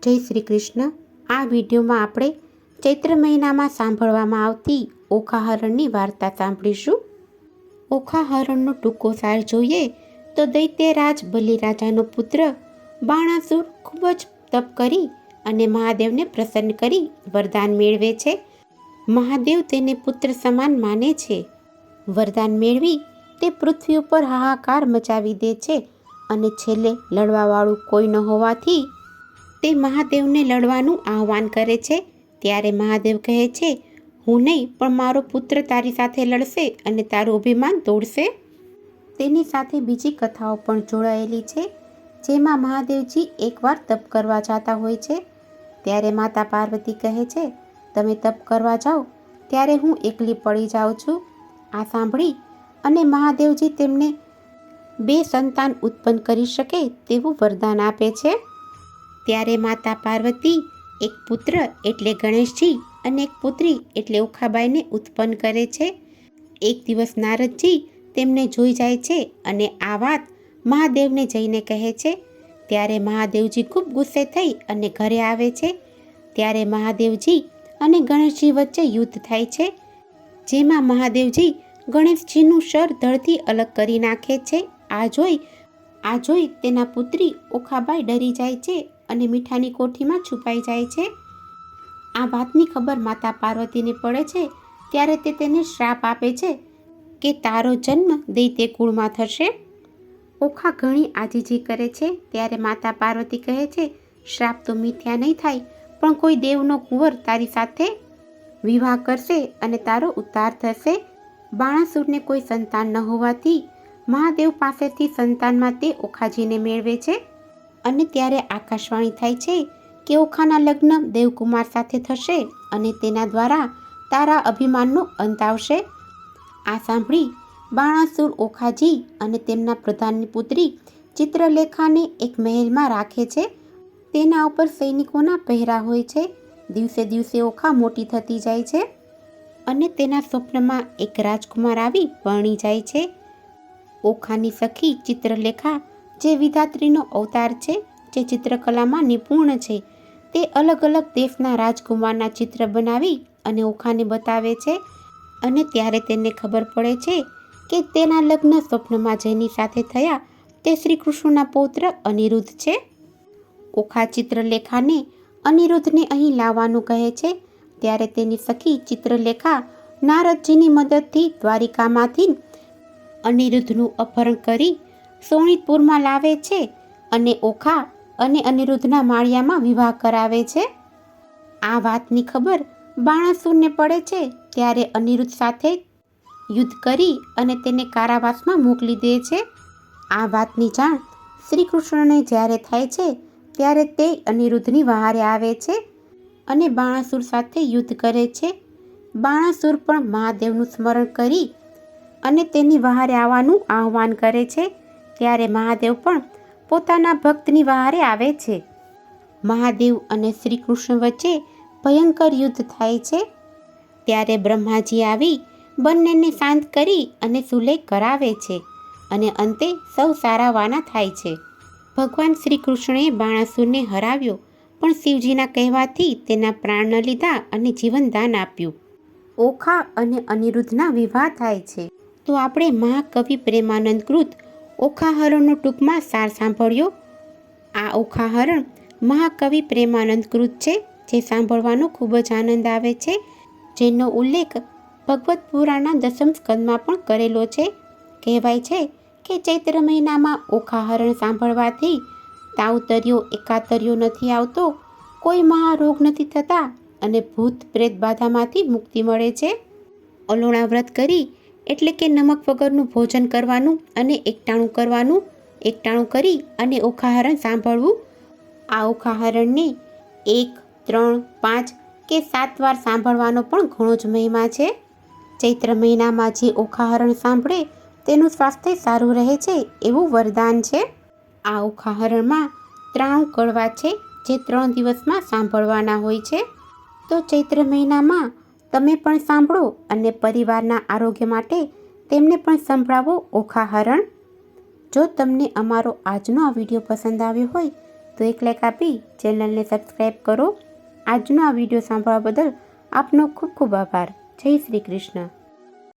જય શ્રી કૃષ્ણ। આ વિડીયોમાં આપણે ચૈત્ર મહિનામાં સાંભળવામાં આવતી ઓખાહરણની વાર્તા સાંભળીશું। ઓખાહરણનો ટૂંકો સાર જોઈએ તો દૈત્યરાજ બલિરાજાનો પુત્ર બાણાસુર ખૂબ જ તપ કરી અને મહાદેવને પ્રસન્ન કરી વરદાન મેળવે છે। મહાદેવ તેને પુત્ર સમાન માને છે। વરદાન મેળવી તે પૃથ્વી ઉપર હાહાકાર મચાવી દે છે અને છેલ્લે લડવાવાળું કોઈ ન હોવાથી તે મહાદેવને લડવાનું આહ્વાન કરે છે। ત્યારે મહાદેવ કહે છે, હું નહીં પણ મારો પુત્ર તારી સાથે લડશે અને તારું અભિમાન તોડશે। તેની સાથે બીજી કથાઓ પણ જોડાયેલી છે, જેમાં મહાદેવજી એકવાર તપ કરવા જતા હોય છે। ત્યારે માતા પાર્વતી કહે છે, તમે તપ કરવા જાઓ ત્યારે હું એકલી પડી જાઉં છું। આ સાંભળી અને મહાદેવજી તેમને 2 સંતાન ઉત્પન્ન કરી શકે તેવું વરદાન આપે છે। ત્યારે માતા પાર્વતી એક પુત્ર એટલે ગણેશજી અને એક પુત્રી એટલે ઓખાબાઈને ઉત્પન્ન કરે છે। એક દિવસ નારદજી તેમને જોઈ જાય છે અને આ વાત મહાદેવને જઈને કહે છે। ત્યારે મહાદેવજી ખૂબ ગુસ્સે થઈ અને ઘરે આવે છે। ત્યારે મહાદેવજી અને ગણેશજી વચ્ચે યુદ્ધ થાય છે, જેમાં મહાદેવજી ગણેશજીનું સર ધડથી અલગ કરી નાખે છે। આ જોઈ તેના પુત્રી ઓખાબાઈ ડરી જાય છે અને મીઠાની કોઠીમાં છુપાઈ જાય છે। આ વાતની ખબર માતા પાર્વતીને પડે છે ત્યારે તે તેને શ્રાપ આપે છે કે તારો જન્મ દૈત્ય કુળમાં થશે। ઓખા ઘણી આજીજી કરે છે ત્યારે માતા પાર્વતી કહે છે, શ્રાપ તો મિથ્યા નહીં થાય, પણ કોઈ દેવનો કુંવર તારી સાથે વિવાહ કરશે અને તારો ઉદ્ધાર થશે। બાણાસુરને કોઈ સંતાન ન હોવાથી મહાદેવ પાસેથી સંતાનમાં તે ઓખાજીને મેળવે છે અને ત્યારે આકાશવાણી થાય છે કે ઓખાના લગ્ન દેવકુમાર સાથે થશે અને તેના દ્વારા તારા અભિમાનનો અંત આવશે। આ સાંભળી બાણાસુર ઓખાજી અને તેમના પ્રધાનની પુત્રી ચિત્રલેખાને એક મહેલમાં રાખે છે। તેના ઉપર સૈનિકોના પહેરા હોય છે। દિવસે દિવસે ઓખા મોટી થતી જાય છે અને તેના સ્વપ્નમાં એક રાજકુમાર આવી પરણી જાય છે। ઓખાની સખી ચિત્રલેખા જે વિધાત્રીનો અવતાર છે, જે ચિત્રકલામાં નિપુણ છે, તે અલગ અલગ દેશના રાજકુમારના ચિત્ર બનાવી અને ઓખાને બતાવે છે અને ત્યારે તેને ખબર પડે છે કે તેના લગ્ન સ્વપ્નમાં જેની સાથે થયા તે શ્રી કૃષ્ણના પૌત્ર અનિરુદ્ધ છે। ઓખા ચિત્રલેખાને અનિરુદ્ધને અહીં લાવવાનું કહે છે। ત્યારે તેની સખી ચિત્રલેખા નારદજીની મદદથી દ્વારિકામાંથી અનિરુદ્ધનું અપહરણ કરી શોણિતપુરમાં લાવે છે અને ઓખા અને અનિરુદ્ધના માળિયામાં વિવાહ કરાવે છે। આ વાતની ખબર બાણાસુરને પડે છે ત્યારે અનિરુદ્ધ સાથે યુદ્ધ કરી અને તેને કારાવાસમાં મોકલી દે છે। આ વાતની જાણ શ્રી કૃષ્ણને જ્યારે થાય છે ત્યારે તે અનિરુદ્ધની વહારે આવે છે અને બાણાસુર સાથે યુદ્ધ કરે છે। બાણાસુર પણ મહાદેવનું સ્મરણ કરી અને તેની વહારે આવવાનું આહ્વાન કરે છે। ત્યારે મહાદેવ પણ પોતાના ભક્તની વહારે આવે છે। મહાદેવ અને શ્રી કૃષ્ણ વચ્ચે ભયંકર યુદ્ધ થાય છે। ત્યારે બ્રહ્માજી આવી બંનેને શાંત કરી અને સુલેહ કરાવે છે અને અંતે સૌ સારાવાના થાય છે। ભગવાન શ્રી કૃષ્ણએ બાણાસુરને હરાવ્યો, પણ શિવજીના કહેવાથી તેના પ્રાણ ન લીધા અને જીવનદાન આપ્યું। ઓખા અને અનિરુદ્ધના વિવાહ થાય છે। તો આપણે મહાકવિ પ્રેમાનંદ કૃત ઓખાહરણનો ટૂંકમાં સાર સાંભળ્યો। આ ઓખાહરણ મહાકવિ પ્રેમાનંદ કૃત છે, જે સાંભળવાનો ખૂબ જ આનંદ આવે છે, જેનો ઉલ્લેખ ભગવદ્ પુરાણના 10મ સ્કંદમાં પણ કરેલો છે। કહેવાય છે કે ચૈત્ર મહિનામાં ઓખાહરણ સાંભળવાથી તાવતર્યો એકાતર્યો નથી આવતો, કોઈ મહારોગ નથી થતા અને ભૂત પ્રેત બાધામાંથી મુક્તિ મળે છે। અલોણા વ્રત કરી એટલે કે નમક વગરનું ભોજન કરવાનું અને એકટાણું કરી અને ઓખાહરણ સાંભળવું। આ ઓખાહરણને 1, 3, 5 કે 7 વાર સાંભળવાનો પણ ઘણો જ મહિમા છે। ચૈત્ર મહિનામાં જે ઓખાહરણ સાંભળે તેનું સ્વાસ્થ્ય સારું રહે છે એવું વરદાન છે। આ ઓખાહરણમાં 93 કડવા છે, જે 3 દિવસમાં સાંભળવાના હોય છે। તો ચૈત્ર મહિનામાં તમે પણ સાંભળો અને પરિવારના આરોગ્ય માટે તેમને પણ સંભળાવો ઓખાહરણ। જો તમને અમારો આજનો આ વિડીયો પસંદ આવ્યો હોય તો એક લાઈક આપી ચેનલને સબસ્ક્રાઈબ કરો. આજનો આ વિડીયો સાંભળવા બદલ આપનો ખૂબ ખૂબ આભાર. જય શ્રી કૃષ્ણ.